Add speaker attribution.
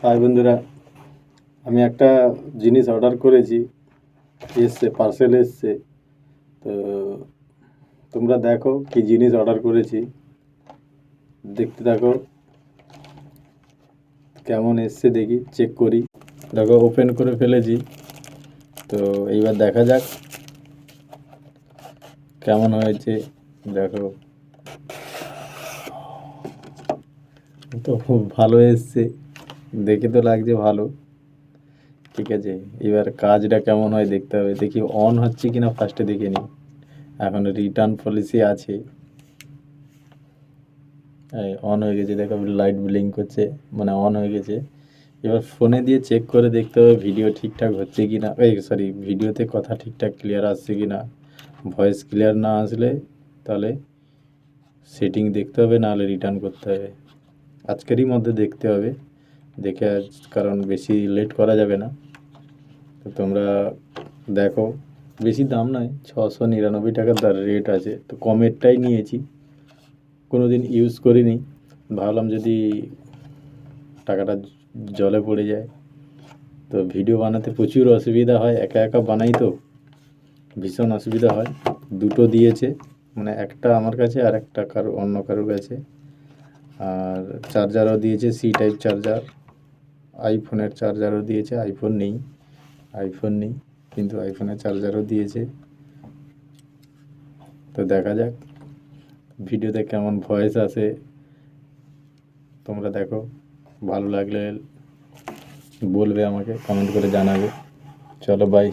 Speaker 1: High বন্ধুরা, আমি একটা জিনিস অর্ডার করেছি, এসছে, পার্সেল এসছে। তো তোমরা দেখো কি জিনিস অর্ডার করেছি, দেখতে থাকো কেমন এসছে, দেখি চেক করি। দেখো ওপেন করে ফেলেছি, তো এইবার দেখা যাক কেমন হয়েছে। দেখো, তো খুব ভালো এসছে, দেখে তো লাগছে ভালো। ঠিক আছে, এবার কাজটা কেমন হয় দেখতে হবে। দেখি অন হচ্ছে কিনা ফার্স্টে দেখে নিই। এখন রিটার্ন পলিসি আছে, অন হয়ে গেছে। দেখো লাইট ব্লিঙ্ক করছে, মানে অন হয়ে গেছে। এবার ফোনে দিয়ে চেক করে দেখতে হবে ভিডিও ঠিকঠাক হচ্ছে কি না, সরি, ভিডিওতে কথা ঠিকঠাক ক্লিয়ার আসছে কি না। ভয়েস ক্লিয়ার না আসলে তাহলে সেটিং দেখতে হবে, নাহলে রিটার্ন করতে হবে। আজকেরই মধ্যে দেখতে হবে, দেখে কারণ বেশি লেট করা যাবে না। তো তোমরা দেখো, বেশি দাম নয়, 699 টাকার তার রেট আছে। তো কমেরটাই নিয়েছি, কোনো দিন ইউজ করিনি, ভাবলাম যদি টাকাটা জলে পড়ে যায়। তো ভিডিও বানাতে প্রচুর অসুবিধা হয়, একা একা বানাই তো ভীষণ অসুবিধা হয়। দুটো দিয়েছে, মানে একটা আমার কাছে আর একটা অন্য কারোর কাছে। আর চার্জারও দিয়েছে, সি টাইপ চার্জার। আইফোনের চার্জারও দিয়েছে, আইফোন নেই কিন্তু আইফোনের চার্জারও দিয়েছে। তো দেখা যাক ভিডিওতে কেমন ভয়েস আসে, তোমরা দেখো। ভালো লাগলে বলবে, আমাকে কমেন্ট করে জানাবে। চলো বাই।